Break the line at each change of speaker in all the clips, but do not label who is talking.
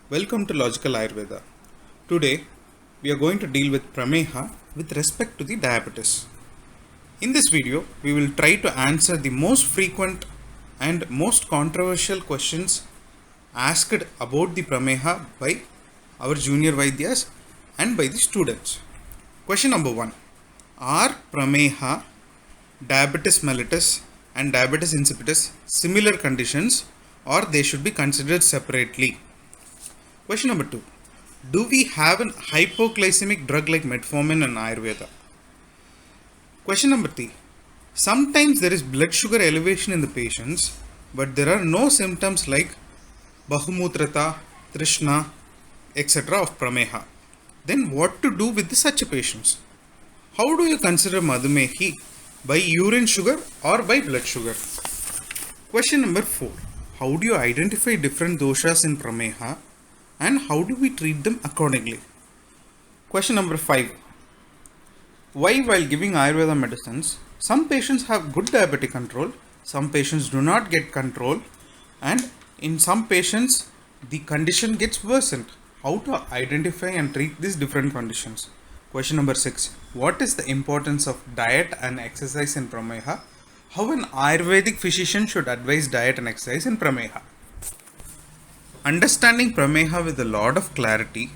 Welcome to Logical Ayurveda. Today, we are going to deal with Prameha with respect to the diabetes. In this video, we will try to answer the most frequent and most controversial questions asked about the Prameha by our junior Vaidyas and by the students. Question number 1. Are Prameha, diabetes mellitus and diabetes insipidus similar conditions or they should be considered separately? Question number 2. Do we have an hypoglycemic drug like metformin in Ayurveda? Question number 3. Sometimes there is blood sugar elevation in the patients, but there are no symptoms like Bahumutrata, Trishna, etc. of Prameha. Then what to do with such patients? How do you consider Madhumehi? By urine sugar or by blood sugar? Question number 4. How do you identify different doshas in Prameha? And how do we treat them accordingly? Question number 5. Why while giving Ayurveda medicines, some patients have good diabetic control, some patients do not get control, and in some patients the condition gets worsened. How to identify and treat these different conditions? Question number 6. What is the importance of diet and exercise in Prameha? How an Ayurvedic physician should advise diet and exercise in Prameha? Understanding Prameha with a lot of clarity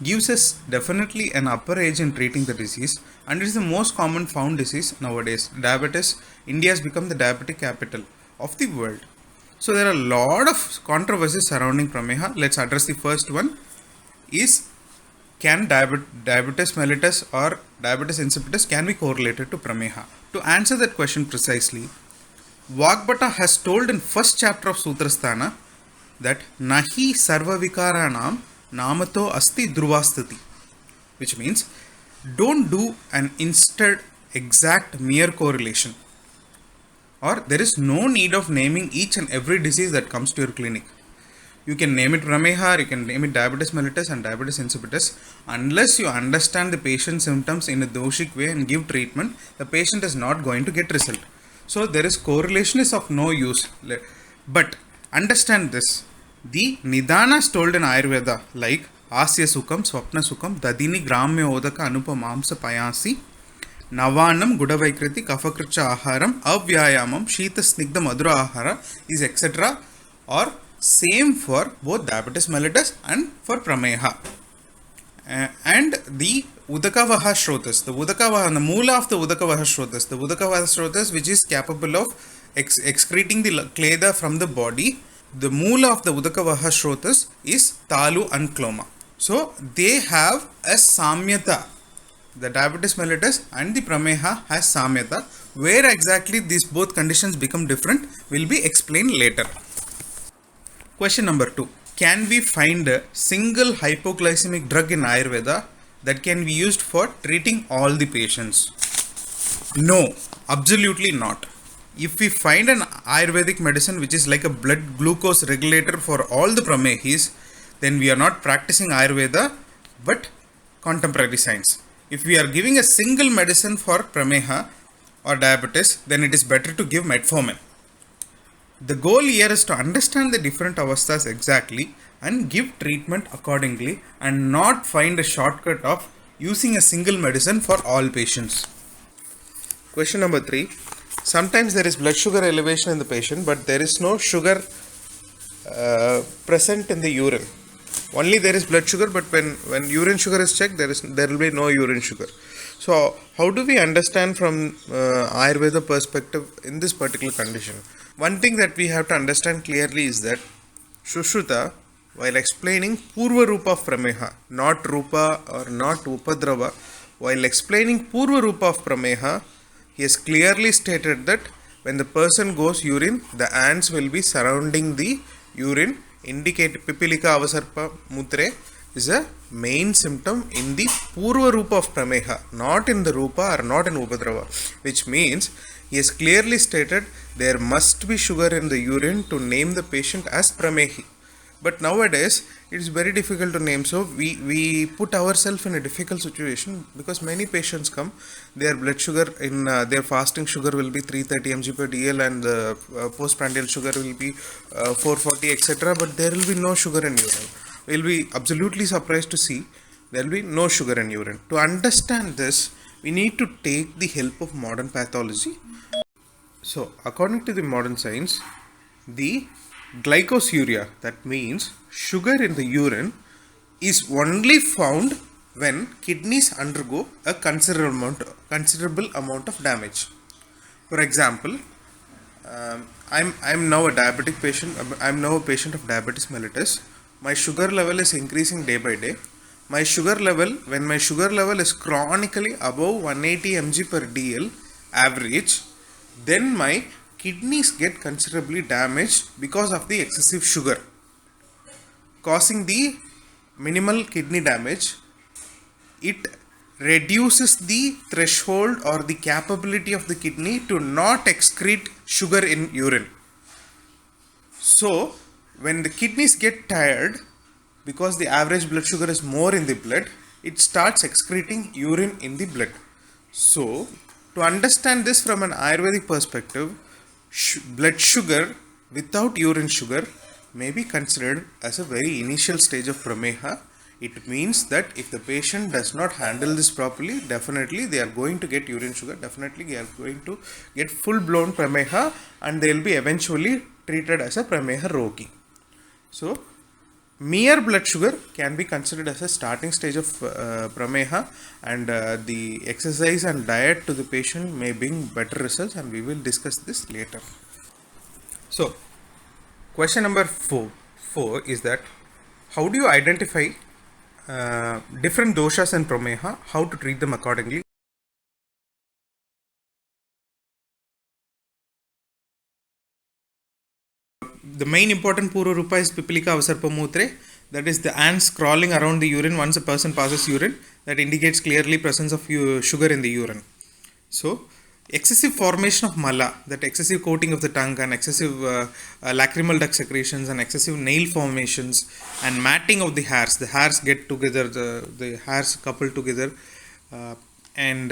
gives us definitely an upper edge in treating the disease, and it is the most common found disease nowadays. Diabetes, India has become the diabetic capital of the world. So there are a lot of controversies surrounding Prameha. Let's address the first one. Can diabetes mellitus or diabetes insipidus can be correlated to Prameha? To answer that question precisely, Vagbhata has told in first chapter of Sutrasthana that nahi sarva vikaranam namato asti dhruvastati, which means don't do an instead exact mere correlation, or there is no need of naming each and every disease that comes to your clinic. You can name it Prameha, you can name it diabetes mellitus and diabetes insipidus. Unless you understand the patient's symptoms in a doshic way and give treatment, the patient is not going to get result. So there is correlation is of no use. But understand this. The Nidanas told in Ayurveda like Asya Sukham, Swapna Sukham, Dadini Gramya Odaka Anupa Mamsa Payasi, Navanam Gudavaikriti, Kafakricha Aharam, Avyayamam, Shita Snigdha Madhura Ahara is etc. or same for both diabetes mellitus and for Prameha. And the Udakavaha Shrotas, the Udakavaha, the Moola of the Udakavaha Shrotas, the Udakavaha Shrotas which is capable of excreting the kleda from the body. The Moola of the Udakavaha Shrotas is Talu and Kloma. So they have a Samyata. The diabetes mellitus and the Prameha has Samyata. Where exactly these both conditions become different will be explained later. Question number 2. Can we find a single hypoglycemic drug in Ayurveda that can be used for treating all the patients? No, absolutely not. If we find an Ayurvedic medicine which is like a blood glucose regulator for all the Pramehis, then we are not practicing Ayurveda but contemporary science. If we are giving a single medicine for Prameha or diabetes, then it is better to give metformin. The goal here is to understand the different avasthas exactly and give treatment accordingly and not find a shortcut of using a single medicine for all patients. Question number 3. Sometimes there is blood sugar elevation in the patient, but there is no sugar present in the urine. Only there is blood sugar, but when urine sugar is checked, there will be no urine sugar. So how do we understand from Ayurveda perspective in this particular condition? One thing that we have to understand clearly is that Sushruta, while explaining Purva Rupa of Prameha, not Rupa or not Upadrava, while explaining Purva Rupa of Prameha, he has clearly stated that when the person goes urine, the ants will be surrounding the urine. Indicate Pipilika Avasarpa Mutre is a main symptom in the Purva Rupa of Prameha, not in the Rupa or not in Upadrava, which means he has clearly stated there must be sugar in the urine to name the patient as Pramehi. But nowadays it is very difficult to name, so we put ourselves in a difficult situation because many patients come, their blood sugar in their fasting sugar will be 330 mg per dl and the postprandial sugar will be 440 etc., but there will be no sugar in urine. we'll be absolutely surprised to see there will be no sugar in urine. To understand this, we need to take the help of modern pathology. So, according to the modern science, the glycosuria, that means sugar in the urine, is only found when kidneys undergo a considerable amount of damage. For example, I'm now a diabetic patient. I'm now a patient of diabetes mellitus. My sugar level is increasing day by day. My sugar level, when my sugar level is chronically above 180 mg per dl average, then my kidneys get considerably damaged because of the excessive sugar, causing the minimal kidney damage. It reduces the threshold or the capability of the kidney to not excrete sugar in urine. So, when the kidneys get tired, because the average blood sugar is more in the blood, it starts excreting urine in the blood. So, to understand this from an Ayurvedic perspective, blood sugar without urine sugar may be considered as a very initial stage of prameha. It means that if the patient does not handle this properly, definitely they are going to get urine sugar, definitely they are going to get full blown prameha, and they will be eventually treated as a prameha rogi. So, mere blood sugar can be considered as a starting stage of prameha, and the exercise and diet to the patient may bring better results, and we will discuss this later. So, question number four is that how do you identify different doshas in prameha, how to treat them accordingly? The main important Purva Rupa is Pipilika Avasarpamutre, that is the ants crawling around the urine once a person passes urine, that indicates clearly presence of sugar in the urine. So, excessive formation of mala, that excessive coating of the tongue, and excessive lacrimal duct secretions, and excessive nail formations, and matting of the hairs get together, the hairs couple together, and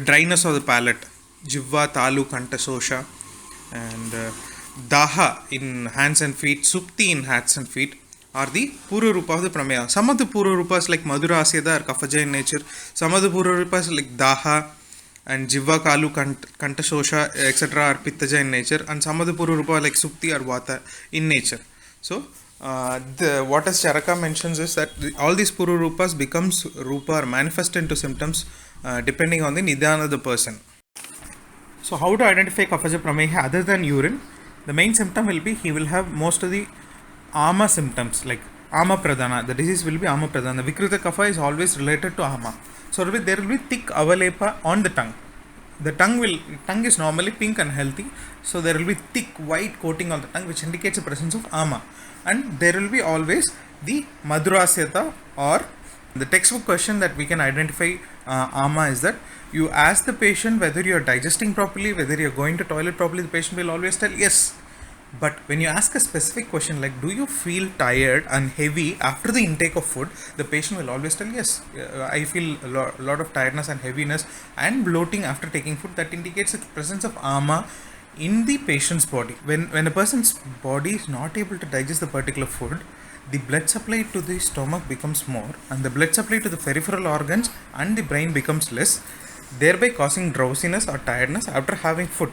dryness of the palate, jivva, talu, kanta, sosha, and daha in hands and feet, supti in hands and feet are the Purva Rupa of the prameha. Some of the Purva Rupas like Madhura Asyada are kaphaja in nature. Some of the Purva Rupas like daha and Jivva, Kalu, Kanta, Shosha, etc. are Pittaja in nature, and some of the Purva Rupa like Supti or Vata in nature. So, what as Charaka mentions is that all these Purva Rupas becomes Rupa or manifest into symptoms depending on the Nidana of the person. So, how to identify Kaphaja Prameha other than urine? The main symptom will be he will have most of the Ama symptoms like Ama Pradhana. The disease will be Ama Pradhana. The Vikrita Kapha is always related to Ama. So there will be thick avalepa on the tongue. The tongue is normally pink and healthy. So there will be thick white coating on the tongue which indicates the presence of Ama. And there will be always the Madhurasyata, or the textbook question that we can identify Ama is that you ask the patient whether you are digesting properly, whether you are going to toilet properly. The patient will always tell yes. But when you ask a specific question like do you feel tired and heavy after the intake of food, the patient will always tell yes, I feel a lot of tiredness and heaviness and bloating after taking food. That indicates the presence of Ama in the patient's body. When a person's body is not able to digest the particular food, the blood supply to the stomach becomes more, and the blood supply to the peripheral organs and the brain becomes less, thereby causing drowsiness or tiredness after having food.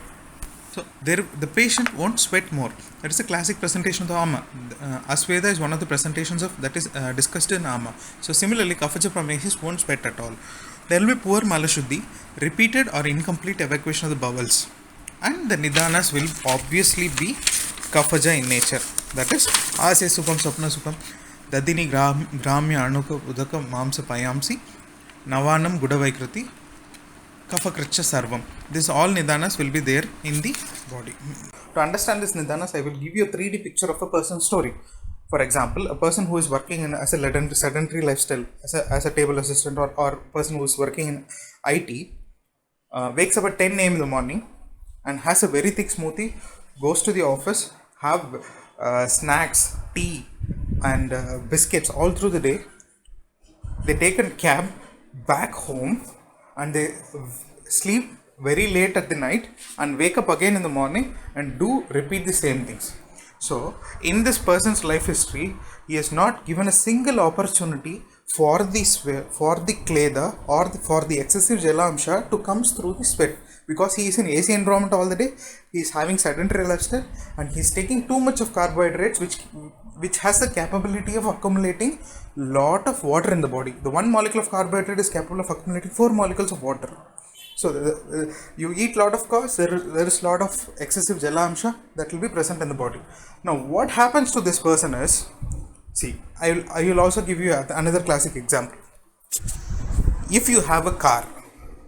So the patient won't sweat more. That is a classic presentation of the Ama. Asveda is one of the presentations of that is discussed in Ama. So similarly, Kaphaja Pramesis won't sweat at all. There will be poor Malashuddhi, repeated or incomplete evacuation of the bowels, and the Nidanas will obviously be Kaphaja in nature. That is Asya Sukham, Sapna Sukham, Dadini Gramya Anuka Udaka Mamsa Payamsi, Navanam Gudavaikrati, Kaphakritsha Sarvam. This all Nidanas will be there in the body. To understand this Nidanas, I will give you a 3D picture of a person's story. For example, a person who is working in as a sedentary lifestyle, as a table assistant, or a person who is working in IT, wakes up at 10 a.m. in the morning and has a very thick smoothie, goes to the office, have snacks, tea, and biscuits all through the day. They take a cab back home and they sleep very late at the night and wake up again in the morning and repeat the same things. So, in this person's life history, he has not given a single opportunity for the for the kleda or for the excessive jalamsha to comes through the sweat, because he is in AC environment all the day. He is having sedentary lifestyle and he is taking too much of carbohydrates, which has the capability of accumulating lot of water in the body. The one molecule of carbohydrate is capable of accumulating 4 molecules of water. So you eat lot of carbs, there is lot of excessive jalamsha that will be present in the body. Now what happens to this person is, see, I will also give you another classic example. If you have a car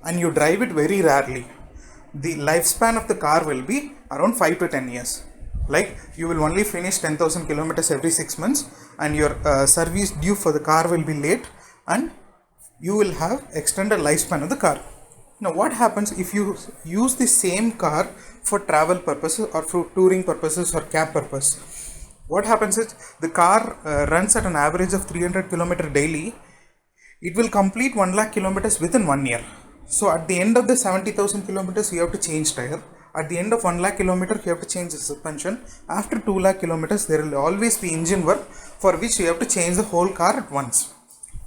and you drive it very rarely, the lifespan of the car will be around 5 to 10 years. Like you will only finish 10,000 kilometers every 6 months, and your service due for the car will be late, and you will have extended lifespan of the car. Now what happens if you use the same car for travel purposes or for touring purposes or cab purpose? What happens is the car runs at an average of 300 km daily. It will complete 1 lakh kilometers within 1 year. So at the end of the 70,000 kilometers you have to change tire. At the end of 1 lakh kilometer you have to change the suspension. After 2 lakh kilometers there will always be engine work, for which you have to change the whole car at once.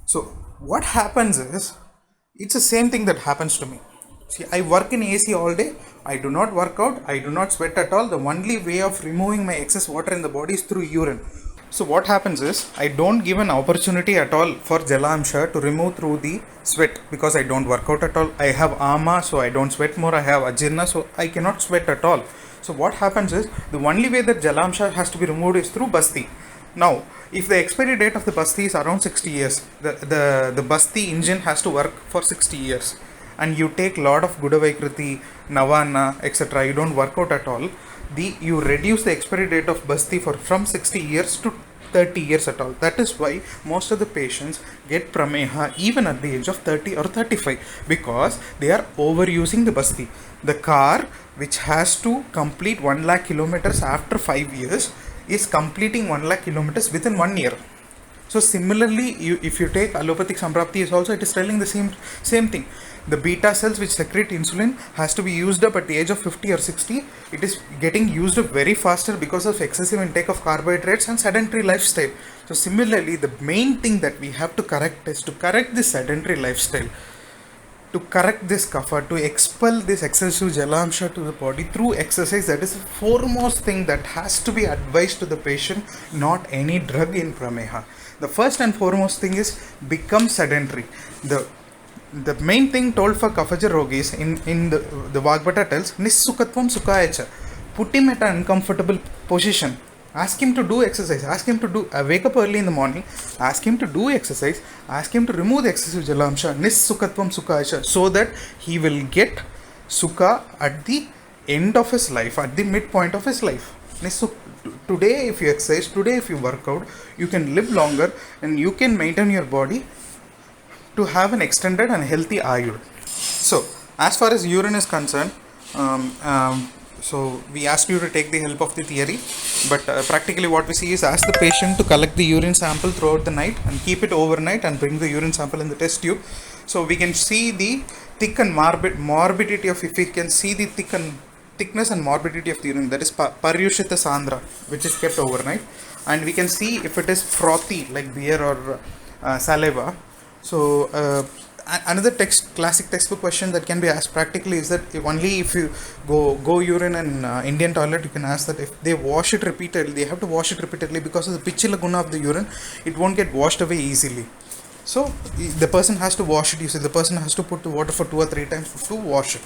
So what happens is, it's the same thing that happens to me. See, I work in AC all day. I do not work out. I do not sweat at all. The only way of removing my excess water in the body is through urine. So what happens is, I don't give an opportunity at all for jalamsha to remove through the sweat, because I don't work out at all. I have ama, so I don't sweat more. I have ajirna, so I cannot sweat at all. So what happens is, the only way that jalamsha has to be removed is through basti. Now, if the expiry date of the basti is around 60 years, the basti engine has to work for 60 years, and you take lot of Gudavaikriti, Navana, etc., you don't work out at all, you reduce the expiry date of basti from 60 years to 30 years at all. That is why most of the patients get prameha even at the age of 30 or 35, because they are overusing the basti. The car which has to complete 1 lakh kilometers after 5 years is completing 1 lakh kilometers within 1 year. So similarly, if you take allopathic samprapti is also, it is telling the same thing. The beta cells which secrete insulin has to be used up at the age of 50 or 60. It is getting used up very faster because of excessive intake of carbohydrates and sedentary lifestyle. So similarly, the main thing that we have to correct is to correct this sedentary lifestyle, to correct this kapha, to expel this excessive jalamsha to the body through exercise. That is the foremost thing that has to be advised to the patient, not any drug in prameha. The first and foremost thing is become sedentary. The main thing told for Kaphaja Rogis in the Vagbata tells, Nissukatvam Sukhayacha. Put him at an uncomfortable position. Ask him to do exercise. Ask him to wake up early in the morning. Ask him to do exercise. Ask him to remove the excessive jalamsha. Nissukatvam Sukhayacha. So that he will get sukha at the end of his life, at the midpoint of his life. Today if you exercise, today if you work out, you can live longer and you can maintain your body to have an extended and healthy ayur. So as far as urine is concerned, so we asked you to take the help of the theory, but practically what we see is, ask the patient to collect the urine sample throughout the night and keep it overnight and bring the urine sample in the test tube. So we can see the thick and morbidity of, if we can see the thickness and morbidity of the urine, that is Paryushita Sandra, which is kept overnight, and we can see if it is frothy like beer or saliva. So another classic textbook question that can be asked practically is that if you go urine in Indian toilet, you can ask that if they wash it repeatedly, they have to wash it repeatedly, because of the pichila guna of the urine, it won't get washed away easily. So the person has to wash it. You see, the person has to put the water for 2 or 3 times to wash it.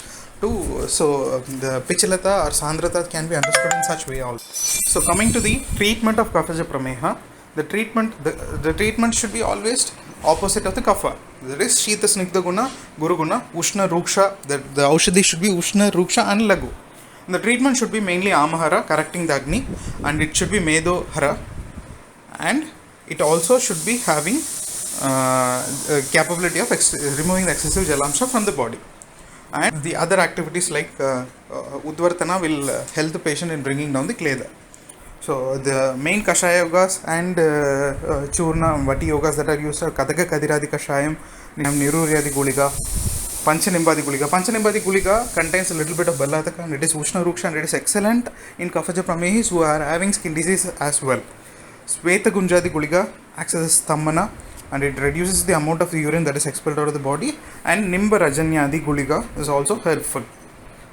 So the pichilata or sandrata can be understood in such way also. So coming to the treatment of kaphaja prameha, the treatment should be always opposite of the kapha. That is Shita Snigdha Guna, Guru Guna, Ushna Ruksha. The Aushadhi should be Ushna Ruksha and Lagu. And the treatment should be mainly Amahara, correcting the Agni, and it should be Medo Hara, and it also should be having capability of removing the excessive jalamsha from the body. And the other activities like Udvartana will help the patient in bringing down the kleda. So the main Kashaya yogas and Churna Vati yogas that are used are Kadaka Kadiradi Kashayam, Niruryadi Guliga, Panchanimbadi Gulika. Panchanimbadi Gulika contains a little bit of Ballataka and it is Ushna Ruksha and it is excellent in Kafaja Pramehis who are having skin disease as well. Sweta Gunjadi Gulika acts as Stammana and it reduces the amount of urine that is expelled out of the body, and Nimba Rajanyadi Gulika is also helpful.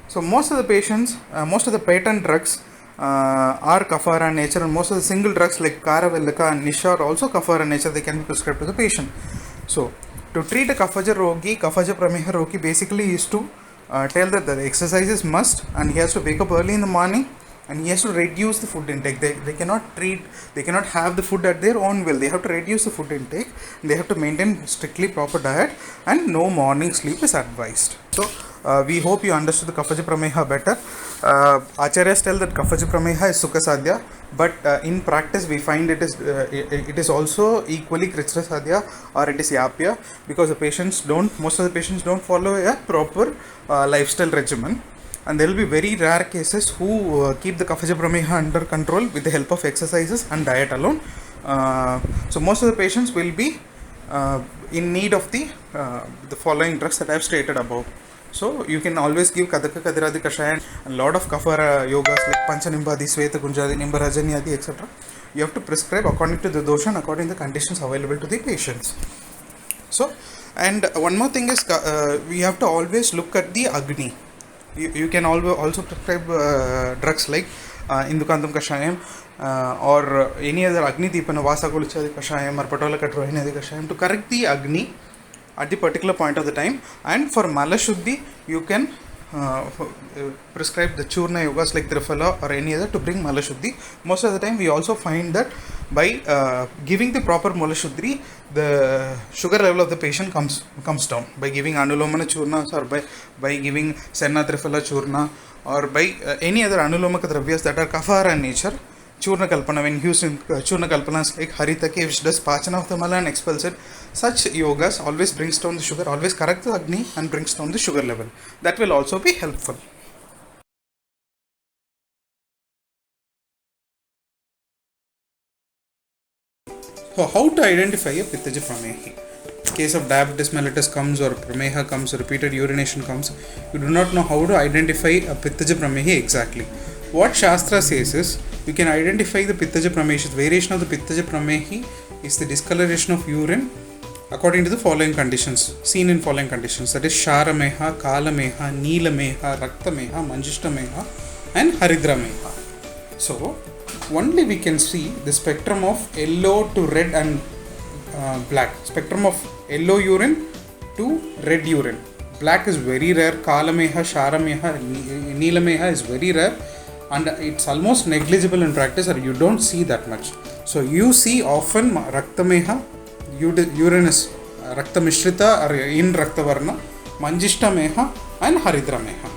So most of the patients, most of the patent drugs are Kafara nature, and most of the single drugs like Karavelaka and Nisha are also Kafara nature. They can be prescribed to the patient. So to treat a Kafaja Rogi, Kafaja Prameha Rogi basically is to tell that the exercise is must and he has to wake up early in the morning and he has to reduce the food intake. They cannot have the food at their own will. They have to reduce the food intake. They have to maintain strictly proper diet and no morning sleep is advised. So we hope you understood the Kafaja Prameha better. Acharyas tell that Kafaja Prameha is Sukha Sadhya, but in practice we find it is also equally Krishna Sadhya or it is Yapya, because most of the patients don't follow a proper lifestyle regimen. And there will be very rare cases who keep the Kafaja Prameha under control with the help of exercises and diet alone. So most of the patients will be in need of the following drugs that I have stated above. So you can always give Kadaka Kadiradi Kashaya and a lot of Kafara yogas like Panchanimbadi, Sweta Gunjadi, Nimba Rajanyadi, etc. You have to prescribe according to the dosha and according to the conditions available to the patients. So, and one more thing is we have to always look at the Agni. You can also prescribe drugs like Indukantam Kashayam or any other Agni Deepana, Vasa Kulichadi Kashayam or Patola Katrohinadi Kashayam to correct the Agni at the particular point of the time. And for Malashuddhi, you can prescribe the Churna yogas like Triphala or any other to bring Malashuddhi. Most of the time, we also find that by giving the proper Malashuddhi, the sugar level of the patient comes down. By giving Anulomana Churnas or by giving Senna Triphala Churna or by any other Anulomaka Dravyas that are Kafara in nature. Churna Kalpana, when used in Churna Kalpanas like Haritake, which does Pachana of the Mala and expels it, such yogas always brings down the sugar, always correct the Agni and brings down the sugar level. That will also be helpful. So how to identify a Pittaja Pramehi? Case of diabetes mellitus comes or Prameha comes, repeated urination comes, you do not know how to identify a Pittaja Pramehi exactly. What Shastra says is, you can identify the Pittaja Pramehi. Variation of the Pittaja Pramehi is the discoloration of urine according to the following conditions, seen in following conditions, that is Sharameha, Kalameha, Neelameha, Raktameha, Manjishtameha and Haridrameha. So, only we can see the spectrum of yellow to red and black, spectrum of yellow urine to red urine. Black is very rare, Kalameha, Sharameha, Neelameha is very rare, and it's almost negligible in practice, or you don't see that much. So you see often Raktameha, urine is Raktamishtrita or in Raktavarna, Manjishtameha and Haridrameha.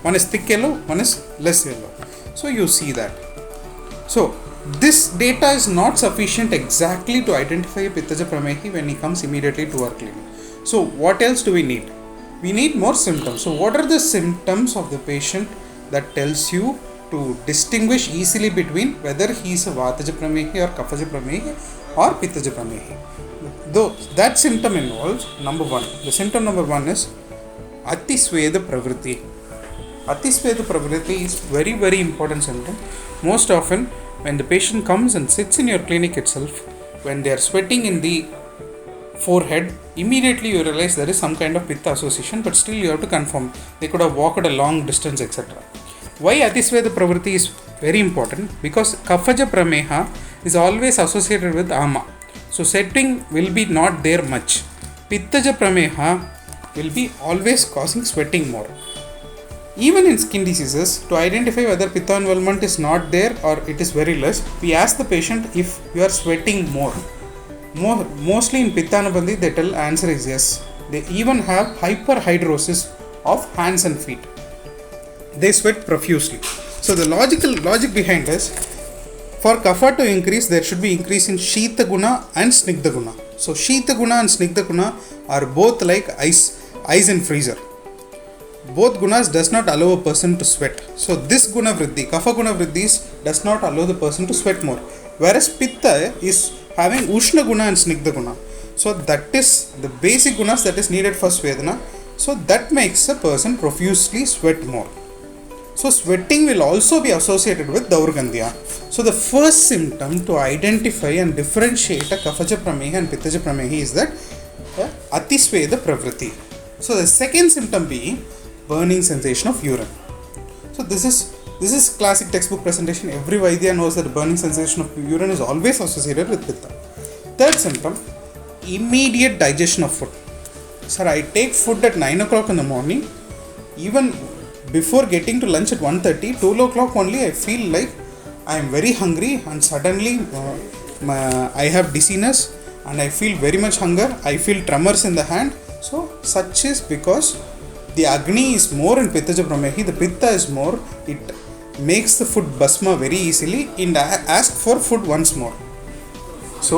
One is thick yellow, one is less yellow. So you see that. So this data is not sufficient exactly to identify a Pittaja Pramehi when he comes immediately to our clinic. So what else do we need? We need more symptoms. So what are the symptoms of the patient that tells you to distinguish easily between whether he is a Vataja Pramehi or Kafaja Pramehi or Pittaja Pramehi? Though that symptom involves, number one, the symptom number one is Atisveda Pravritti. Atisveda Pravritti is very, very important symptom. Most often, when the patient comes and sits in your clinic itself, when they are sweating in the forehead, immediately you realize there is some kind of Pitta association, but still you have to confirm. They could have walked a long distance, etc. Why Atisveda Pravritti is very important? Because Kafaja Prameha is always associated with Ama. So sweating will be not there much. Pittaja Prameha will be always causing sweating more. Even in skin diseases, to identify whether Pitta involvement is not there or it is very less, we ask the patient if you are sweating more. Mostly in Pitta Anubandhi, they tell answer is yes. They even have hyperhidrosis of hands and feet. They sweat profusely. So the logic behind is, for Kapha to increase, there should be increase in Shita Guna and Snigdha Guna. So Shita Guna and Snigdha Guna are both like ice in freezer. Both gunas does not allow a person to sweat. So this guna vriddhi, Kapha guna vriddhi does not allow the person to sweat more. Whereas Pitta is having Ushna Guna and Snigdha Guna. So that is the basic gunas that is needed for Svedana. So that makes a person profusely sweat more. So sweating will also be associated with Daurgandhya. So the first symptom to identify and differentiate a Kaphaja Pramehi and Pittaja Pramehi is that Atisveda Pravritti. So the second symptom being burning sensation of urine. So this is classic textbook presentation. Every Vaidya knows that burning sensation of urine is always associated with Pitta. Third symptom, immediate digestion of food. Sir, I take food at 9 o'clock in the morning. Even before getting to lunch at 1:30, 2 o'clock only I feel like I am very hungry, and suddenly I have dizziness and I feel very much hunger. I feel tremors in the hand. So such is because the Agni is more in Pittaja Pramehi, the Pitta is more, it makes the food basma very easily and ask for food once more. So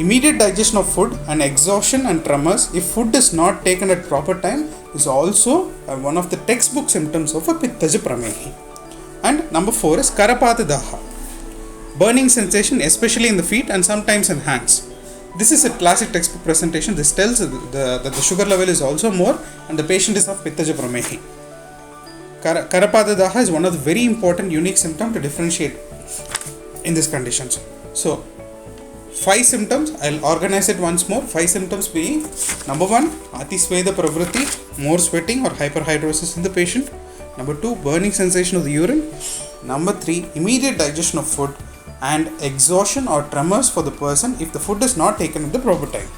immediate digestion of food and exhaustion and tremors if food is not taken at proper time is also one of the textbook symptoms of a Pittaja Pramehi. And number 4 is Karapata Daha, burning sensation especially in the feet and sometimes in hands. This is a classic textbook presentation. This tells that the sugar level is also more and the patient is of Pittaja Pramehi. Karapada Daha is one of the very important unique symptoms to differentiate in these conditions. So 5 symptoms, I'll organize it once more. 5 symptoms being: number 1, Atisveda Pravritti, more sweating or hyperhidrosis in the patient. Number 2, burning sensation of the urine. Number 3, immediate digestion of food and exhaustion or tremors for the person if the food is not taken at the proper time.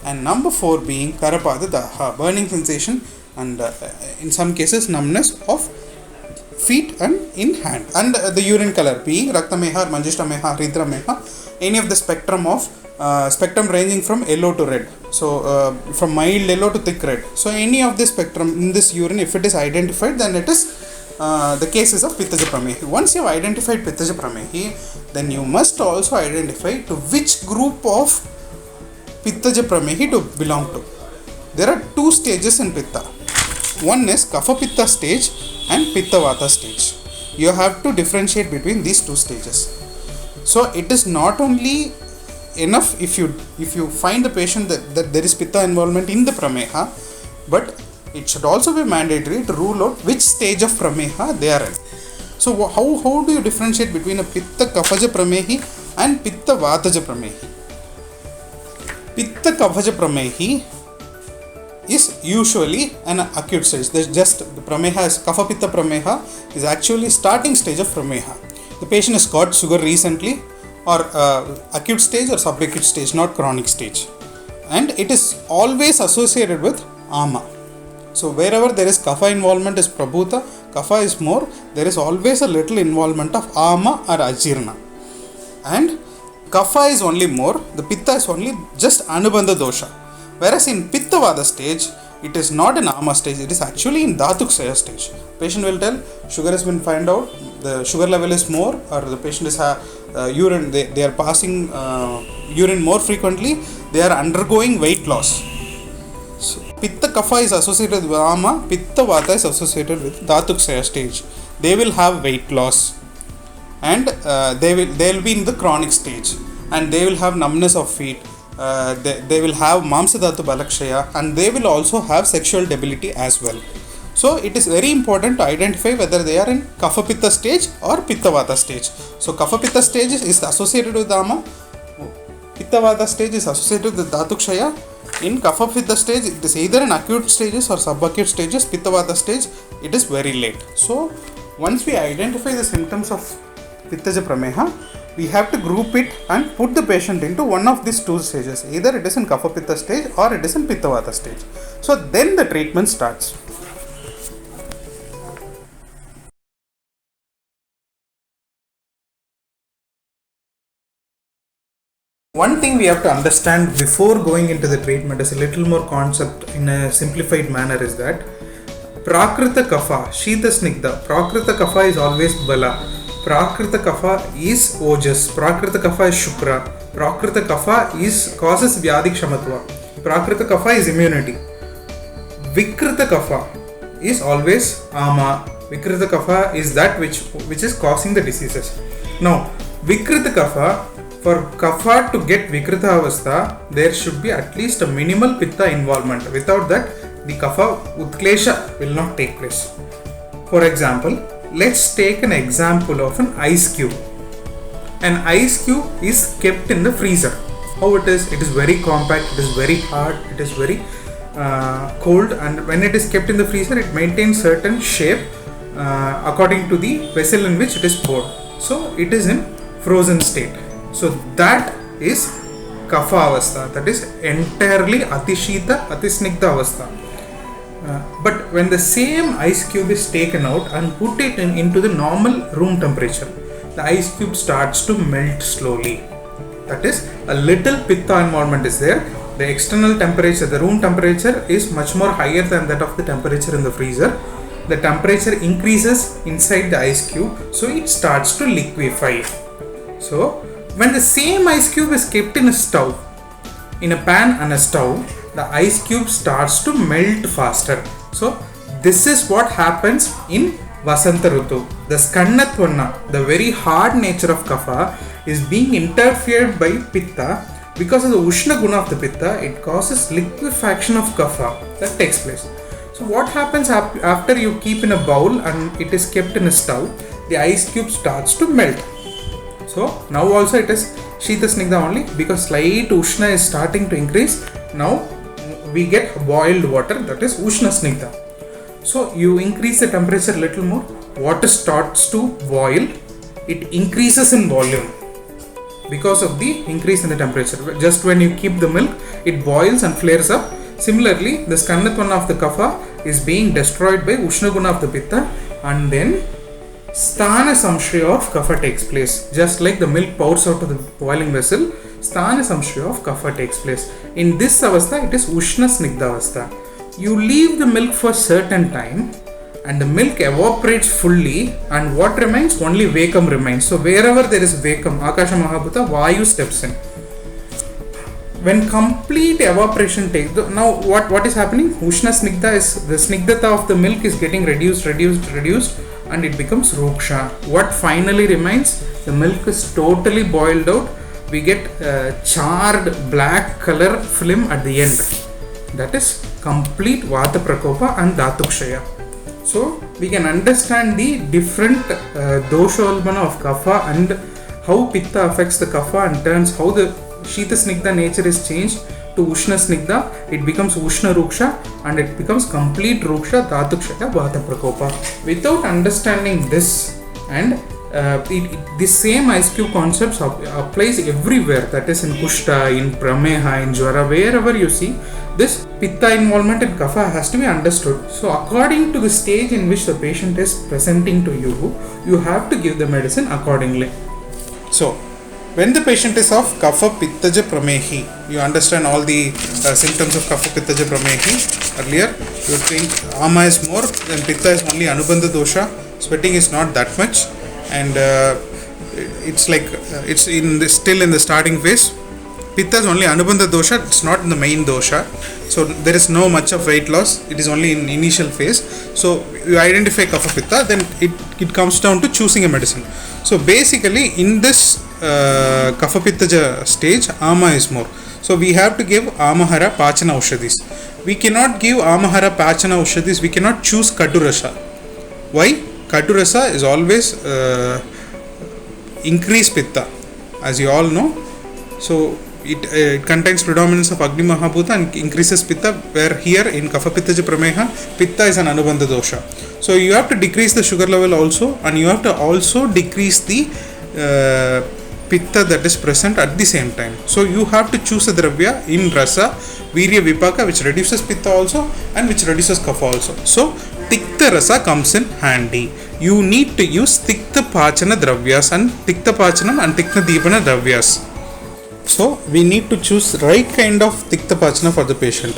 And number 4 being Karapada Daha, burning sensation and in some cases numbness of feet and in hand. And the urine color being Raktameha, Manjishtameha, Ridrameha, any of the spectrum of spectrum ranging from yellow to red. So from mild yellow to thick red. So any of this spectrum in this urine, if it is identified, then it is the cases of Pittaja Pramehi. Once you have identified Pittaja Pramehi, then you must also identify to which group of Pittaja Pramehi to belong to. There are 2 stages in Pitta. One is Kapha Pitta stage and Pitta Vata stage. You have to differentiate between these 2 stages. So it is not only enough if you find the patient that there is Pitta involvement in the Prameha, but it should also be mandatory to rule out which stage of Prameha they are in. So how do you differentiate between a Pitta Kaphaja Pramehi and Pitta Vataja Pramehi? Pitta Kaphaja Pramehi is usually an acute stage. There's just the Prameha is Kapha Pitta Prameha is actually starting stage of Prameha. The patient has got sugar recently, or acute stage or subacute stage, not chronic stage, and it is always associated with Ama. So wherever there is Kapha involvement is Prabhuta, Kapha is more, there is always a little involvement of Ama or Ajirna. And Kapha is only more, the Pitta is only just Anubandha dosha. Whereas in Pitta Vada stage, it is not in Ama stage, it is actually in Dhatuksaya stage. Patient will tell sugar has been found out, the sugar level is more, or the patient is urine, they are passing urine more frequently, they are undergoing weight loss. So, Pitta Kapha is associated with Ama, Pitta Vata is associated with Dhatuksaya stage. They will have weight loss, and they will be in the chronic stage, and they will have numbness of feet. They will have Mamsadhatu Balakshaya, and they will also have sexual debility as well. So it is very important to identify whether they are in Kapha Pitta stage or Pitta Vata stage. So Kapha Pitta stage is associated with Ama, Pitta Vata stage is associated with Dhatukshaya. In Kapha Pitta stage, it is either in acute stages or subacute stages. Pitta Vata stage, it is very late. So once we identify the symptoms of Pittaja Prameha, we have to group it and put the patient into one of these 2 stages. Either it is in Kapha Pitta stage or it is in Pitta Vata stage. So then the treatment starts. One thing we have to understand before going into the treatment is a little more concept in a simplified manner is that Prakrita Kapha, Shita Snigdha, Prakrita Kapha is always Bala. Prakrita Kapha is Ojas, Prakrita Kapha is Shukra, Prakrita Kapha is causes Vyadhi Kshamatva, Prakrita Kapha is immunity. Vikrita Kapha is always Ama, Vikrita Kapha is that which is causing the diseases. Now, Vikrita Kapha, for Kapha to get Vikrita Avastha, there should be at least a minimal Pitta involvement. Without that, the kapha utklesha will not take place. For example, let's take an example of an ice cube. An ice cube is kept in the freezer. How it is? It is very compact, it is very hard, it is very cold, and when it is kept in the freezer, it maintains certain shape according to the vessel in which it is poured. So it is in frozen state. So that is kapha avastha, that is entirely atishita atisnigdha avastha. But when the same ice cube is taken out and put it into the normal room temperature, the ice cube starts to melt slowly. That is, a little pitta involvement is there. The external temperature, the room temperature, is much more higher than that of the temperature in the freezer. The temperature increases inside the ice cube, so it starts to liquefy. So when the same ice cube is kept in a stove, in a pan and a stove, the ice cube starts to melt faster. So this is what happens in Vasanta Rutu. The Skannatvanna, the very hard nature of kapha, is being interfered by pitta. Because of the Ushna guna of the pitta, it causes liquefaction of kapha that takes place. So what happens after you keep in a bowl and it is kept in a stove, the ice cube starts to melt. So now also it is Shita Snigdha only, because slight Ushna is starting to increase. Now we get boiled water, that is Ushna Snigdha. So you increase the temperature a little more, water starts to boil, it increases in volume because of the increase in the temperature. Just when you keep the milk, it boils and flares up. Similarly, the Skannatvanna of the kapha is being destroyed by Ushna guna of the pitta, and then Sthana Samshaya of kapha takes place. Just like the milk pours out of the boiling vessel, Sthana Samshaya of kapha takes place. In this avastha, it is Ushna Snigdha avastha. You leave the milk for certain time and the milk evaporates fully, and what remains? Only Vakam remains. So wherever there is Vakam, Akasha Mahabhuta, Vayu steps in. When complete evaporation takes, now what is happening? Ushna Snigdha is, the Snigdhata of the milk is getting reduced, and it becomes Ruksha. What finally remains? The milk is totally boiled out. We get charred black color film at the end. That is complete Vata Prakopa and Dhatukshaya. So we can understand the different dosholbana of kapha and how pitta affects the kapha and turns how the Shita Snigdha nature is changed to Ushna Snigdha. It becomes Ushna Ruksha and it becomes complete Ruksha, Dhatukshaya, Vata Prakopa. Without understanding this, and this same ice cube concepts applies everywhere, that is in Kushta, in Prameha, in Jwara, wherever you see this pitta involvement in kapha has to be understood. So according to the stage in which the patient is presenting to you, you have to give the medicine accordingly. So when the patient is of kapha pittaja pramehi, you understand all the symptoms of kapha pittaja pramehi. Earlier you think ama is more, then pitta is only anubandha dosha, sweating is not that much, and it's like it's still in the starting phase. Pitta is only anubandha dosha, it's not in the main dosha, so there is no much of weight loss, it is only in initial phase. So you identify kapha pitta, then it comes down to choosing a medicine. So basically in this kapha pittaja stage, ama is more, so we have to give amahara pachana aushadhis. We cannot give amahara pachana aushadhis, we cannot choose kadurasa. Why? Kadurasa is always increase pitta, as you all know. So it contains predominance of Agni Mahabhuta and increases pitta, where here in kapha pittaja prameha, pitta is an anubandha dosha. So you have to decrease the sugar level also, and you have to also decrease the pitta that is present at the same time. So you have to choose a dravya in rasa, virya, vipaka, which reduces pitta also and which reduces kapha also. So tikta rasa comes in handy. You need to use tikta pachana dravyas and tikta pachanam and tikta deepana dravyas. So we need to choose right kind of tikta pachana for the patient.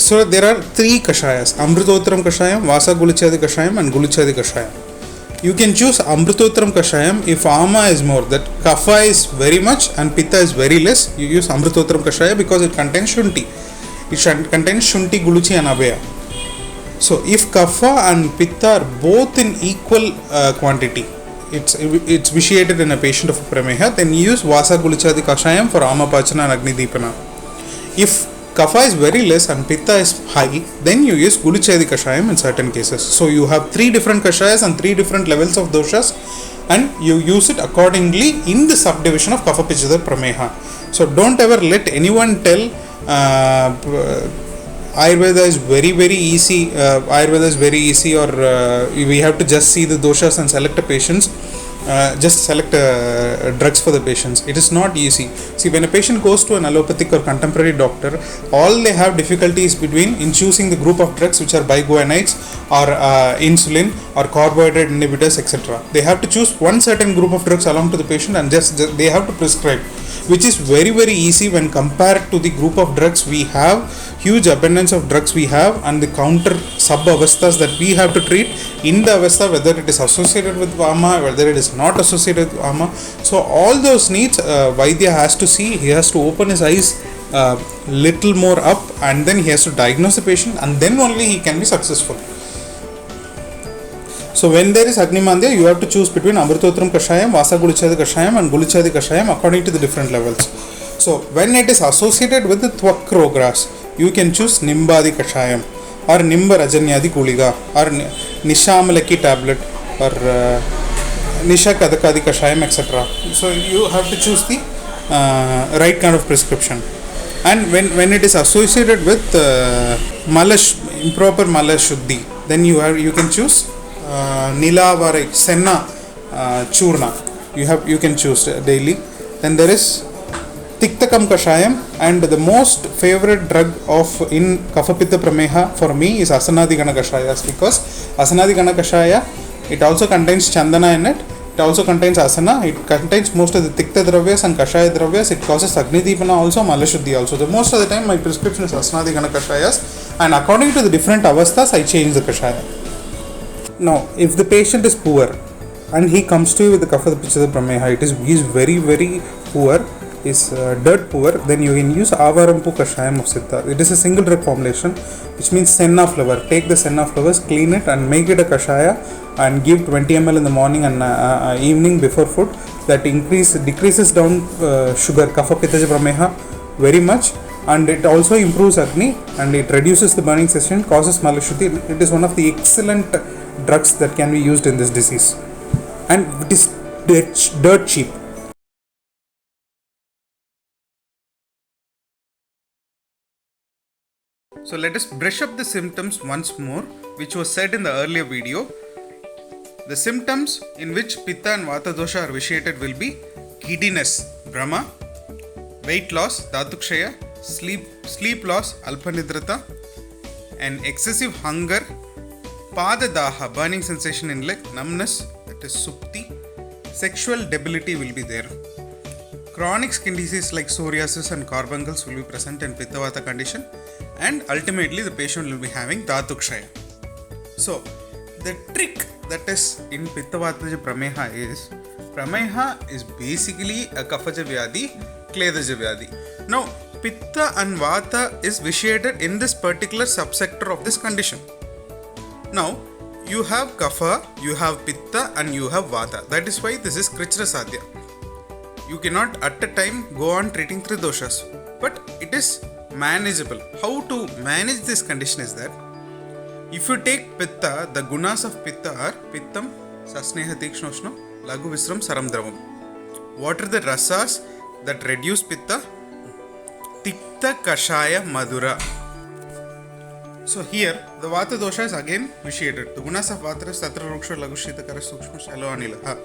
So there are 3 kashayas: Amrutotram kashayam, Vasa Gulichadi kashayam and Gulichadi kashayam. You can choose Amrutotram kashayam if ama is more, that kapha is very much and pitta is very less. You use Amrutotram kashaya because it contains shunti. It contains shunti, guluchi and abhaya. So if kapha and pitta are both in equal quantity, it's vitiated in a patient of prameha, then you use Vasa Gulichadi kashayam for ama pachana and Agni Deepana. If kapha is very less and pitta is high, then you use Gulichedi Kashayam in certain cases. So you have 3 different Kashayas and 3 different levels of doshas, and you use it accordingly in the subdivision of Kapha Pitta Prameha. So don't ever let anyone tell Ayurveda is very easy. Ayurveda is very easy, or we have to just see the doshas and select a patients. Just select drugs for the patients. It is not easy. See, when a patient goes to an allopathic or contemporary doctor, all they have difficulty is in choosing the group of drugs which are biguanides or insulin or carbohydrate inhibitors, etc. They have to choose one certain group of drugs along to the patient, and just they have to prescribe, which is very easy when compared to the group of drugs we have. Huge abundance of drugs we have, and the counter sub avasthas that we have to treat in the avastha, whether it is associated with Vama, whether it is not associated with Vama. So all those needs Vaidya has to see. He has to open his eyes little more up, and then he has to diagnose the patient, and then only he can be successful. So when there is Agni Mandya, you have to choose between Amritotram Kashayam, Vasa Gulichadi Kashayam and Gulichadi Kashayam according to the different levels. So when it is associated with the Twak Rogras, you can choose Nimbadi Kashayam or Nimba Rajanyadi Guliga or Nishamalaki tablet or Nisha Kadakadi Kashayam, etc. So you have to choose the right kind of prescription. And when it is associated with improper Mala Shuddhi, then you can choose Nilavarai Senna Churna. You can choose daily. Then there is Tiktakam Kashayam, and the most favorite drug of in Kapha Pitta Prameha for me is Asanadikana Kashayas, because Asanadikana Kashaya, it also contains Chandana in it. It also contains Asana. It contains most of the Tikta Dravyas and Kashaya Dravyas. It causes Agni Deepana also, Malashuddhi also. So most of the time my prescription is Asanadikana Kashayas, and according to the different avasthas I change the Kashaya. Now, if the patient is poor and he comes to you with the Kapha Pitta Prameha, he is very poor, is dirt poor, then you can use Avarampu Kashayam of Siddha. It is a single drug formulation, which means senna flower. Take the senna flowers, clean it and make it a Kashaya, and give 20 ml in the morning and evening before food. That decreases down sugar, Kapha Pitta Prameha very much, and it also improves Agni, and it reduces the burning sensation, causes Malashuddhi. It is one of the excellent drugs that can be used in this disease, and it is dirt cheap. So let us brush up the symptoms once more, which was said in the earlier video. The symptoms in which Pitta and Vata dosha are vitiated will be giddiness, Brahma, weight loss, Dhatukshaya, sleep loss, Alpanidrata, and excessive hunger, Padadaha, burning sensation in leg, numbness, that is Supti, sexual debility will be there. Chronic skin disease like psoriasis and carbuncles will be present in Pitta Vata condition, and ultimately the patient will be having Dhatukshaya. So the trick that is in Pitta Vata Prameha is basically a Kaphaja Vyadhi, Kledaja Vyadhi. Now Pitta and Vata is vitiated in this particular subsector of this condition. Now you have Kapha, you have Pitta and you have Vata. That is why this is Krichra Sadhya. You cannot at a time go on treating 3 doshas, but it is manageable. How to manage this condition is that if you take Pitta, the gunas of Pitta are Pittam, Sasneha Tikshnoshno, Lagu Visram, Saram Dravam. What are the rasas that reduce Pitta? Tikta Kashaya Madura. So here the Vata dosha is again vitiated. The gunas of Vata is Tatra Ruksha, Lagu Shita Kara Sukshma, Shalo Anila.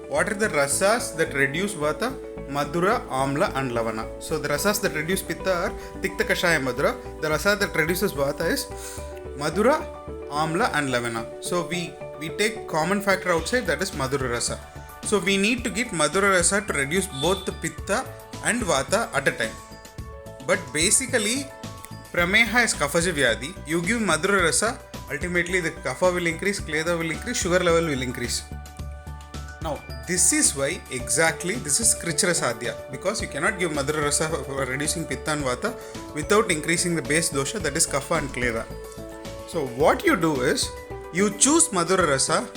What are the rasas that reduce Vata? Madura, Amla and Lavana. So the rasas that reduce Pitta are Tikta Kashaya Madura. The rasa that reduces Vata is Madura, Amla and Lavana. So we take common factor outside, that is Madura rasa. So we need to get Madura rasa to reduce both the Pitta and Vata at a time. But basically Prameha is Kaphaja Vyadhi. You give Madura rasa, ultimately the Kapha will increase, Kleda will increase, sugar level will increase. Now this is why exactly this is Krichra Sadhya, because you cannot give Madura rasa for reducing Pitta and Vata without increasing the base dosha, that is Kapha and Kleda. So what you do is you choose Madura rasa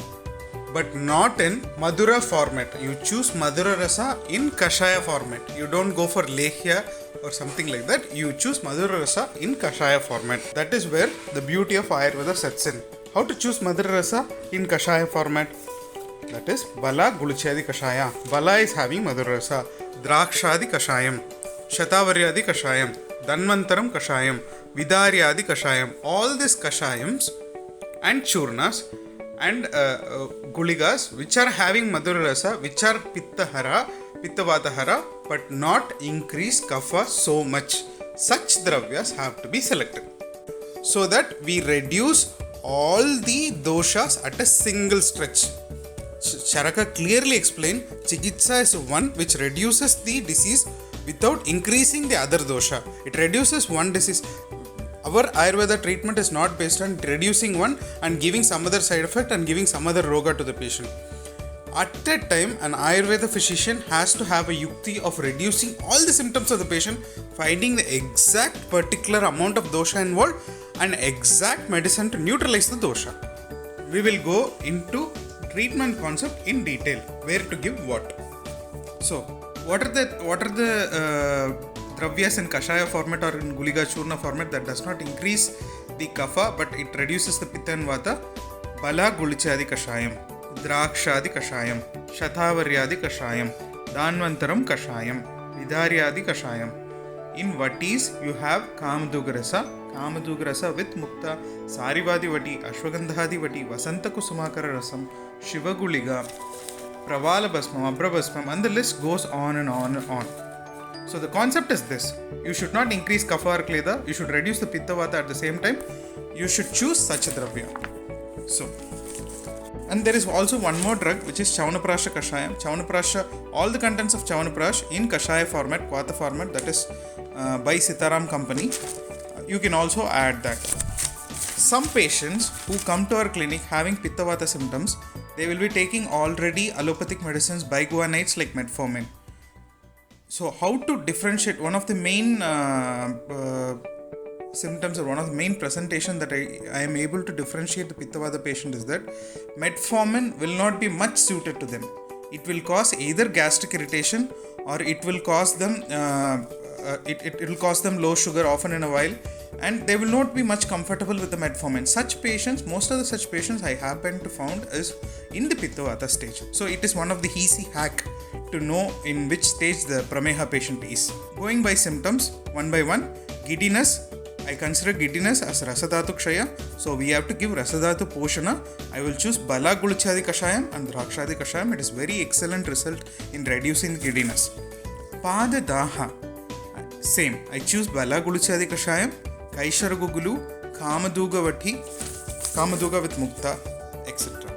but not in Madura format. You choose Madura rasa in Kashaya format. You don't go for Lehya or something like that, you choose Madhura Rasa in Kashaya format. That is where the beauty of Ayurveda sets in. How to choose Madhura Rasa in Kashaya format? That is Bala Guluchadi Kashaya. Bala is having Madhura Rasa. Drakshadi Kashayam, Shatavariyadi Kashayam, Dhanvantaram Kashayam, Vidaryadi Kashayam. All these Kashayams and Churnas and Guligas which are having Madhura Rasa, which are Pittahara, Pittavatahara, but not increase Kapha so much. Such dravyas have to be selected so that we reduce all the doshas at a single stretch. Charaka clearly explained, Chikitsa is one which reduces the disease without increasing the other dosha. It reduces one disease. Our Ayurveda treatment is not based on reducing one and giving some other side effect and giving some other roga to the patient. At that time, an Ayurveda physician has to have a yukti of reducing all the symptoms of the patient, finding the exact particular amount of dosha involved and exact medicine to neutralize the dosha. We will go into treatment concept in detail, where to give what. So, what are the dravyas in Kashaya format or in Guliga Churna format that does not increase the Kapha but it reduces the Pitta and Vata? Bala Gulichadi Kashayam, Drakshadi Kashayam, Shatavaryadi Kashayam, Dhanvantaram Kashayam, Vidaryadi Kashayam. In Vatis, you have Kamaduga Rasa with Mukta, Sarivadi Vati, Ashwagandhadi Vati, Vasanta Kusumakara Rasam, Shiva Guliga, Pravala Basmam, Abra Basmam, and the list goes on and on and on. So the concept is this: you should not increase Kapha or Kleda, you should reduce the Pitta Vata at the same time, you should choose such a dravya. So, and there is also one more drug which is Chavanaprasha Kashayam. Chavanaprasha, all the contents of Chavanaprash in Kashaya format, Kvata format, that is by Sitaram company. You can also add that. Some patients who come to our clinic having Pitta Vata symptoms, they will be taking already allopathic medicines, biguanides like metformin. So how to differentiate? One of the main symptoms or one of the main presentation that I am able to differentiate the Pitta Vata patient is that metformin will not be much suited to them. It will cause either gastric irritation or it will cause them it will cause them low sugar often in a while, and they will not be much comfortable with the metformin. Most of the such patients I happen to found is in the Pitta Vata stage. So it is one of the easy hack to know in which stage the Prameha patient is. Going by symptoms, one by one, giddiness. I consider giddiness as Rasadhatu Kshaya. So we have to give Rasadhatu Poshana. I will choose Bala Guluchadi Kashayam and Drakshadi Kashayam. It is very excellent result in reducing giddiness. Pada Daha. Same. I choose Bala Guluchadi Kashayam, Kaishara Gugulu, Kamaduga with Mukta, etc.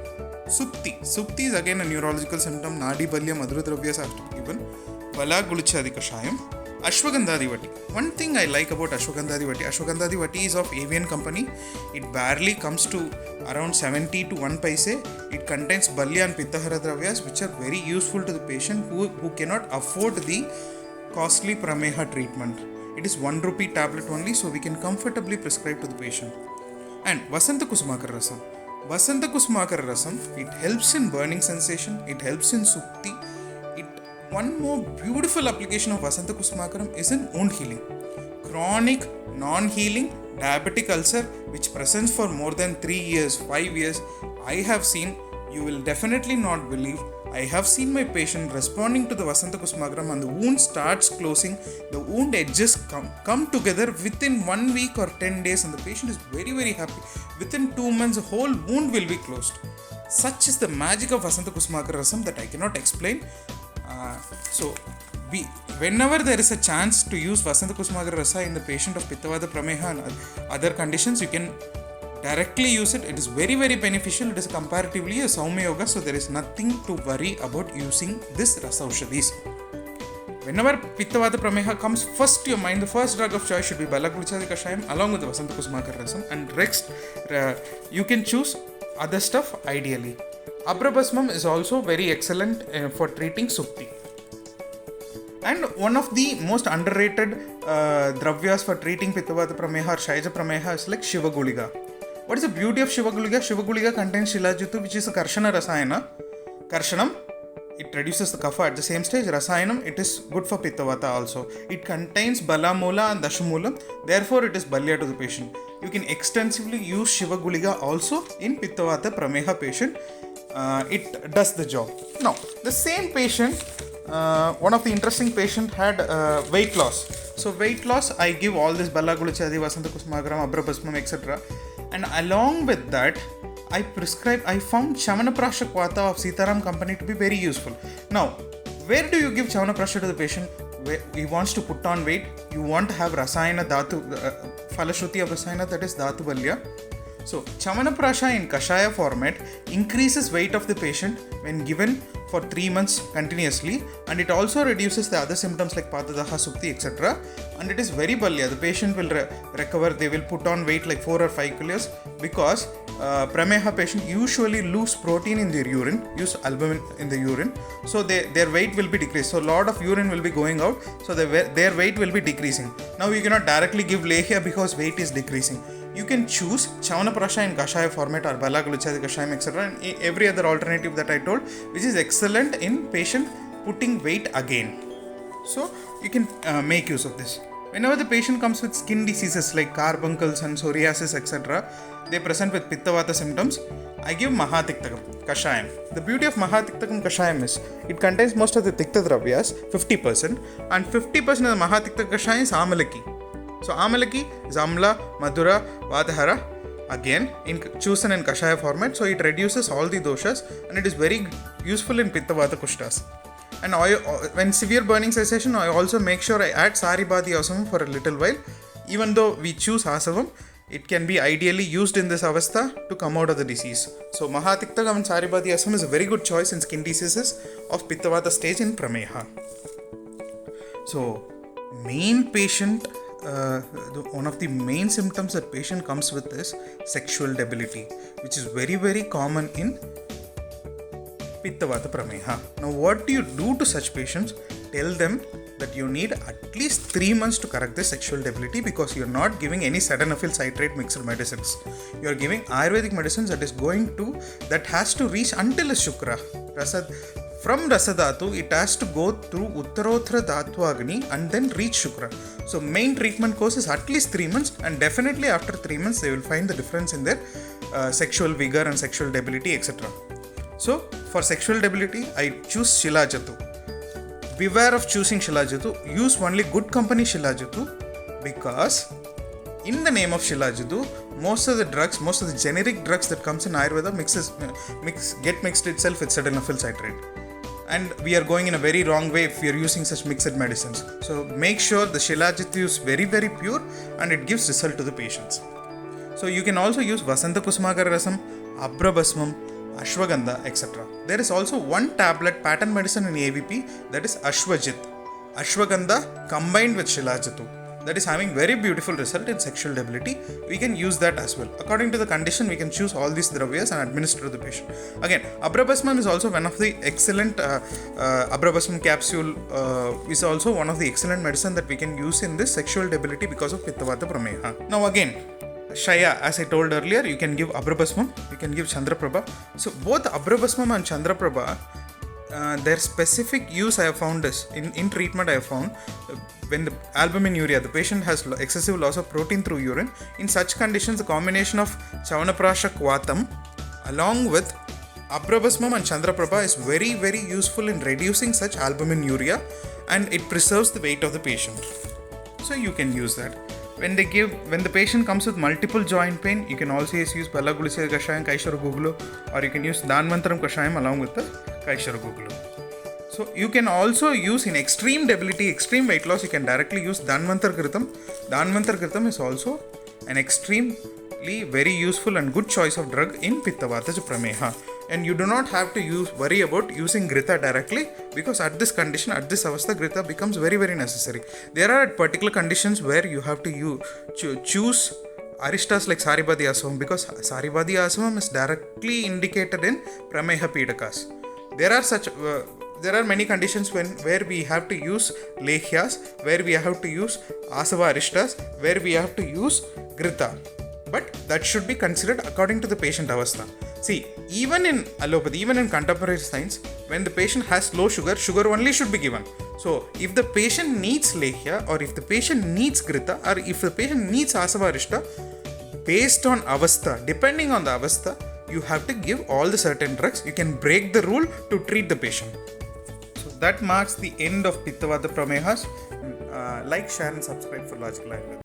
Supti is again a neurological symptom. Nadi Balya Madhura Dravyas have to be given. Bala Guluchadi Kashayam. Ashwagandhadi Vati. One thing I like about Ashwagandhadi Vati is of Avian company. It barely comes to around 70 to 1 paise. It contains Balya and Pittahara Dravyas which are very useful to the patient who cannot afford the costly Prameha treatment. It is 1 rupee tablet only, so we can comfortably prescribe to the patient. And Vasanta Kusumakara Rasam. Vasanta Kusumakara Rasam, it helps in burning sensation, it helps in Supti. One more beautiful application of Vasanta Kusumakaram is in wound healing. Chronic, non-healing, diabetic ulcer which presents for more than 3 years, 5 years, I have seen, you will definitely not believe, I have seen my patient responding to the Vasanta Kusumakaram and the wound starts closing, the wound edges come together within 1 week or 10 days and the patient is very, very happy. Within 2 months, the whole wound will be closed. Such is the magic of Vasanta Kusumakara Rasam that I cannot explain. Whenever there is a chance to use Vasanta Kusumakara Rasa in the patient of Pitta Vata Prameha and other conditions, you can directly use it. It is very, very beneficial. It is comparatively a Saumya Yoga, so there is nothing to worry about using this Rasa Aushadhis. Whenever Pitta Vata Prameha comes first to your mind, the first drug of choice should be Bala Guluchadi Kashayam along with the Vasanta Kusumakara Rasam, and next you can choose other stuff ideally. Abrabasmam is also very excellent for treating Supti. And one of the most underrated dravyas for treating Pitta Vata Prameha or Shaija Prameha is like Shiva Guliga. What is the beauty of Shiva Guliga? Shiva Guliga contains Shilajitu, which is a Karshana Rasayana. Karshanam, it reduces the kapha. At the same stage, Rasayanam, it is good for Pitta Vata also. It contains Balamula and Dashamulam, therefore it is Balya to the patient. You can extensively use Shiva Guliga also in Pitta Vata Prameha patient. It does the job. Now, the same patient, one of the interesting patient had weight loss. So weight loss, I give all this Bala Gulichadi, Vasanta Kusmagram, Abrabasmam, etc. And along with that, I found Chavanaprasha Vata of Sitaram company to be very useful. Now, where do you give Chavanaprasha to the patient? Where he wants to put on weight, you want to have Rasayana Dhatu, Falashruti of Rasayana, that is Dhatu Balya. So, Chavanaprasha in Kashaya format increases weight of the patient when given for 3 months continuously, and it also reduces the other symptoms like Padadaha, Supti, etc. And it is very balya. The patient will recover, they will put on weight like 4 or 5 kilos because Prameha patient usually lose protein in their urine, use albumin in the urine, so their weight will be decreased. So, lot of urine will be going out, so their weight will be decreasing. Now, you cannot directly give Lehya because weight is decreasing. You can choose Chavanaprasha in Kashaya format or Bala Gulichadi Kashayam, etc. and every other alternative that I told, which is excellent in patient putting weight again. So, you can make use of this. Whenever the patient comes with skin diseases like carbuncles and psoriasis, etc., they present with Pitta Vata symptoms, I give Mahatiktakam, Kashayam. The beauty of Mahatiktakam Kashayam is, it contains most of the Tikta Dravyas, 50%, and 50% of the Mahatiktakam Kashayam is Amalaki. So Amalaki is Amla, Madhura, Vadahara, again chosen in Kashaya format, so it reduces all the doshas and it is very useful in Pitta Vata Kushtas. And when severe burning cessation, I also make sure I add Saribadi Asavam for a little while. Even though we choose Asavam, it can be ideally used in this avastha to come out of the disease. So Mahatiktakam and Saribadi Asavam is a very good choice in skin diseases of Pitta Vata stage in Prameha. So main patient, one of the main symptoms that patient comes with is sexual debility, which is very, very common in Pitta Vata Prameha. Now, what do you do to such patients? Tell them that you need at least 3 months to correct this sexual debility because you are not giving any sildenafil citrate mixed medicines. You are giving Ayurvedic medicines that has to reach until a Shukra. From Rasadhatu, it has to go through Uttarottara Dhatu Agni and then reach Shukra. So, main treatment course is at least 3 months, and definitely after 3 months, they will find the difference in their sexual vigor and sexual debility, etc. So, for sexual debility, I choose Shilajatu. Beware of choosing Shilajatu. Use only good company Shilajatu because in the name of Shilajatu, most of the generic drugs that comes in Ayurveda get mixed itself with sildenafil citrate. And we are going in a very wrong way if we are using such mixed medicines. So make sure the Shilajatu is very, very pure and it gives result to the patients. So you can also use Vasanta Kusmagar Rasam, Abrabasmam, Ashwagandha, etc. There is also one tablet pattern medicine in AVP, that is Ashwajit. Ashwagandha combined with Shilajatu. That is having very beautiful result in sexual debility. We can use that as well. According to the condition, we can choose all these dravyas and administer to the patient. Again, Abrabasmam is also one of the excellent, Abrabasmam capsule is also one of the excellent medicine that we can use in this sexual debility because of Pitta Vata Prameha. Now again, Shaya, as I told earlier, you can give Abrabasmam, you can give Chandraprabha. So both Abrabasmam and Chandraprabha, their specific use I have found is, in treatment I have found, when the albuminuria, the patient has excessive loss of protein through urine, in such conditions the combination of Chavanaprasha Kvatam along with Abrabasmam and Chandraprabha is very, very useful in reducing such albuminuria and it preserves the weight of the patient. So you can use that. When the patient comes with multiple joint pain, you can also use Bala Gulichadi Kashayam, Kaishara Gugulu, or you can use Dhanvantaram Kashayam along with the Kaishara Gugulu. So you can also use in extreme debility, extreme weight loss, you can directly use Dhanvantar Kritam. Dhanvantar Kritam is also an extremely very useful and good choice of drug in Pitta Vata Prameha. And you do not have to worry about using Grita directly because at this condition, at this avastha, Grita becomes very, very necessary. There are particular conditions where you have to choose Aristas like Saribadi Asavam because Saribadi Asavam is directly indicated in Prameha Pidakas. There are many conditions where we have to use Lehyas, where we have to use Asava Aristas, where we have to use Grita. but that should be considered according to the patient avastha. See, even in allopathy, even in contemporary science, when the patient has low sugar, sugar only should be given. So if the patient needs lehya, or if the patient needs grita, or if the patient needs asavarishta, based on avastha, depending on the avastha, you have to give all the certain drugs. You can break the rule to treat the patient. So that marks the end of Pittavata Pramehas. Like, share and subscribe for Logical Ayurveda.